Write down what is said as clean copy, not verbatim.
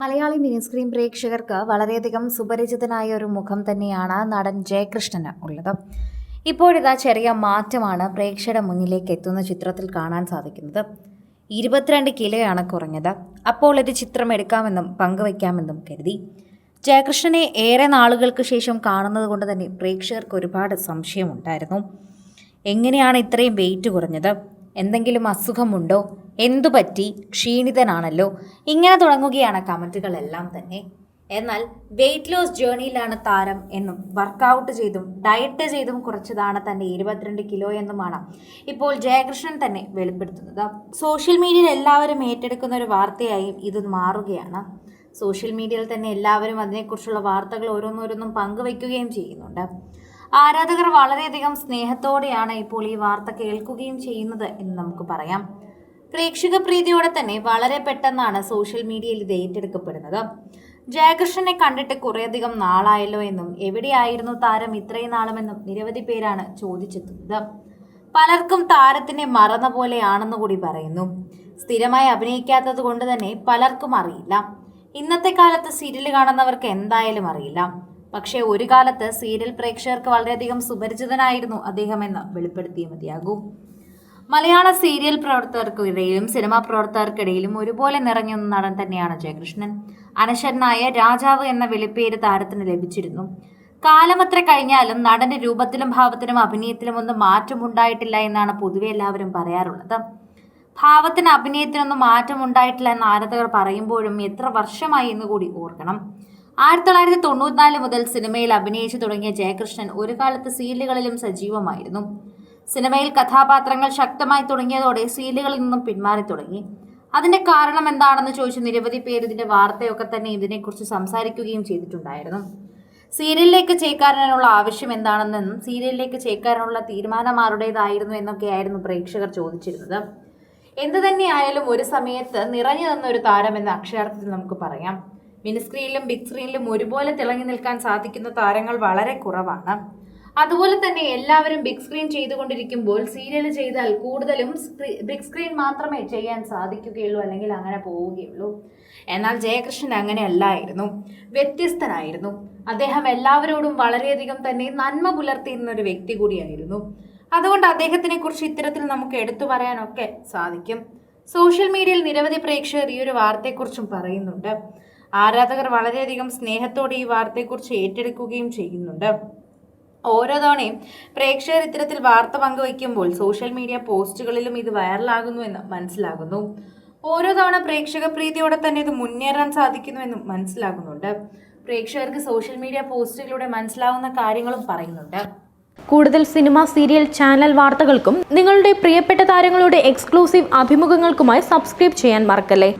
Malayali mini screen പ്രേക്ഷകർക്ക് വളരെയധികം സുപരിചിതനായ ഒരു മുഖം തന്നെയാണ് നടൻ ജയകൃഷ്ണന് ഉള്ളത്. ഇപ്പോഴിതാ ചെറിയ മാറ്റമാണ് പ്രേക്ഷകരുടെ മുന്നിലേക്ക് എത്തുന്ന ചിത്രത്തിൽ കാണാൻ സാധിക്കുന്നത്. 22 കിലോയാണ് കുറഞ്ഞത്. അപ്പോൾ ഒരു ചിത്രം എടുക്കാമെന്നും പങ്കുവയ്ക്കാമെന്നും കരുതി. ജയകൃഷ്ണനെ ഏറെ നാളുകൾക്ക് ശേഷം കാണുന്നത് കൊണ്ട് തന്നെ പ്രേക്ഷകർക്ക് ഒരുപാട് സംശയമുണ്ടായിരുന്നു. എങ്ങനെയാണ് ഇത്രയും വെയിറ്റ് കുറഞ്ഞത്? എന്തെങ്കിലും അസുഖമുണ്ടോ? എന്തുപറ്റി? ക്ഷീണിതനാണല്ലോ, ഇങ്ങനെ തുടങ്ങുകയാണ് കമൻറ്റുകളെല്ലാം തന്നെ. എന്നാൽ വെയിറ്റ് ലോസ് ജേർണിയിലാണ് താരം എന്നും വർക്കൗട്ട് ചെയ്തും ഡയറ്റ് ചെയ്തും കുറച്ചതാണ് തൻ്റെ 22 കിലോ എന്നുമാണ് ഇപ്പോൾ ജയകൃഷ്ണൻ തന്നെ വെളിപ്പെടുത്തുന്നത്. സോഷ്യൽ മീഡിയയിൽ എല്ലാവരും ഏറ്റെടുക്കുന്ന ഒരു വാർത്തയായും ഇത് മാറുകയാണ്. സോഷ്യൽ മീഡിയയിൽ തന്നെ എല്ലാവരും അതിനെക്കുറിച്ചുള്ള വാർത്തകൾ ഓരോന്നോരോന്നും പങ്കുവയ്ക്കുകയും ചെയ്യുന്നുണ്ട്. ആരാധകർ വളരെയധികം സ്നേഹത്തോടെയാണ് ഇപ്പോൾ ഈ വാർത്ത കേൾക്കുകയും ചെയ്യുന്നത് എന്ന് നമുക്ക് പറയാം. പ്രേക്ഷക പ്രീതിയോടെ തന്നെ വളരെ പെട്ടെന്നാണ് സോഷ്യൽ മീഡിയയിൽ ഇത് ഏറ്റെടുക്കപ്പെടുന്നത്. ജയകൃഷ്ണനെ കണ്ടിട്ട് കുറേയധികം നാളായല്ലോ എന്നും എവിടെയായിരുന്നു താരം ഇത്രയും നാളുമെന്നും നിരവധി പേരാണ് ചോദിച്ചെത്തുന്നത്. പലർക്കും താരത്തിനെ മറന്ന പോലെയാണെന്ന് കൂടി പറയുന്നു. സ്ഥിരമായി അഭിനയിക്കാത്തത് കൊണ്ട് തന്നെ പലർക്കും അറിയില്ല. ഇന്നത്തെ കാലത്ത് സീരിയൽ കാണുന്നവർക്ക് എന്തായാലും അറിയില്ല. പക്ഷേ ഒരു കാലത്ത് സീരിയൽ പ്രേക്ഷകർക്ക് വളരെയധികം സുപരിചിതനായിരുന്നു അദ്ദേഹം എന്ന് വെളിപ്പെടുത്തിയേ മതിയാകൂ. മലയാള സീരിയൽ പ്രവർത്തകർക്കിടയിലും സിനിമാ പ്രവർത്തകർക്കിടയിലും ഒരുപോലെ നിറഞ്ഞൊന്ന നടൻ തന്നെയാണ് ജയകൃഷ്ണൻ. അനശ്വരനായ രാജാവ് എന്ന വിളിപ്പേര് താരത്തിന് ലഭിച്ചിരുന്നു. കാലമത്ര കഴിഞ്ഞാലും നടന്റെ രൂപത്തിലും ഭാവത്തിലും അഭിനയത്തിലും ഒന്നും മാറ്റമുണ്ടായിട്ടില്ല എന്നാണ് പൊതുവെ എല്ലാവരും പറയാറുള്ളത്. ഭാവത്തിന് അഭിനയത്തിനൊന്നും മാറ്റമുണ്ടായിട്ടില്ല എന്ന് ആരാധകർ പറയുമ്പോഴും എത്ര വർഷമായി എന്ന് കൂടി ഓർക്കണം. 1994 മുതൽ സിനിമയിൽ അഭിനയിച്ചു തുടങ്ങിയ ജയകൃഷ്ണൻ ഒരു കാലത്ത് സീരിയലുകളിലും സജീവമായിരുന്നു. സിനിമയിൽ കഥാപാത്രങ്ങൾ ശക്തമായി തുടങ്ങിയതോടെ സീരിയലുകളിൽ നിന്നും പിന്മാറി തുടങ്ങി. അതിന്റെ കാരണം എന്താണെന്ന് ചോദിച്ച് നിരവധി പേര് ഇതിന്റെ വാർത്തയൊക്കെ തന്നെ ഇതിനെക്കുറിച്ച് സംസാരിക്കുകയും ചെയ്തിട്ടുണ്ടായിരുന്നു. സീരിയലിലേക്ക് ചേക്കാനുള്ള ആവശ്യം എന്താണെന്നും സീരിയലിലേക്ക് ചേക്കാനുള്ള തീരുമാനം ആരുടേതായിരുന്നു എന്നൊക്കെയായിരുന്നു പ്രേക്ഷകർ ചോദിച്ചിരുന്നത്. എന്തു തന്നെയായാലും ഒരു സമയത്ത് നിറഞ്ഞു നിന്ന ഒരു താരം എന്ന അക്ഷരാർത്ഥത്തിൽ നമുക്ക് പറയാം. മിനി സ്ക്രീനിലും ബിഗ് സ്ക്രീനിലും ഒരുപോലെ തിളങ്ങി നിൽക്കാൻ സാധിക്കുന്ന താരങ്ങൾ വളരെ കുറവാണ്. അതുപോലെ തന്നെ എല്ലാവരും ബിഗ് സ്ക്രീൻ ചെയ്തുകൊണ്ടിരിക്കുമ്പോൾ സീരിയൽ ചെയ്താൽ കൂടുതലും ബിഗ് സ്ക്രീൻ മാത്രമേ ചെയ്യാൻ സാധിക്കുകയുള്ളൂ, അല്ലെങ്കിൽ അങ്ങനെ പോവുകയുള്ളൂ. എന്നാൽ ജയകൃഷ്ണൻ അങ്ങനെയല്ലായിരുന്നു, വ്യത്യസ്തനായിരുന്നു. അദ്ദേഹം എല്ലാവരോടും വളരെയധികം തന്നെ നന്മ പുലർത്തിയിരുന്ന ഒരു വ്യക്തി കൂടിയായിരുന്നു. അതുകൊണ്ട് അദ്ദേഹത്തിനെ കുറിച്ച് ഇത്തരത്തിൽ നമുക്ക് എടുത്തു പറയാനൊക്കെ സാധിക്കും. സോഷ്യൽ മീഡിയയിൽ നിരവധി പ്രേക്ഷകർ ഈ ഒരു വാർത്തയെക്കുറിച്ചും പറയുന്നുണ്ട്. ആരാധകർ വളരെയധികം സ്നേഹത്തോടെ ഈ വാർത്തയെക്കുറിച്ച് ഏറ്റെടുക്കുകയും ചെയ്യുന്നുണ്ട്. ഓരോ തവണയും പ്രേക്ഷകർ ഇത്തരത്തിൽ വാർത്ത പങ്കുവയ്ക്കുമ്പോൾ സോഷ്യൽ മീഡിയ പോസ്റ്റുകളിലും ഇത് വൈറലാകുന്നു എന്ന് മനസ്സിലാകുന്നു. ഓരോ തവണ പ്രേക്ഷക പ്രീതിയോടെ തന്നെ ഇത് മുന്നേറാൻ സാധിക്കുന്നുവെന്നും മനസ്സിലാകുന്നുണ്ട്. പ്രേക്ഷകർക്ക് സോഷ്യൽ മീഡിയ പോസ്റ്റുകളിലൂടെ മനസ്സിലാവുന്ന കാര്യങ്ങളും പറയുന്നുണ്ട്. കൂടുതൽ സിനിമ, സീരിയൽ, ചാനൽ വാർത്തകൾക്കും നിങ്ങളുടെ പ്രിയപ്പെട്ട താരങ്ങളുടെ എക്സ്ക്ലൂസീവ് അഭിമുഖങ്ങൾക്കുമായി സബ്സ്ക്രൈബ് ചെയ്യാൻ മറക്കല്ലേ.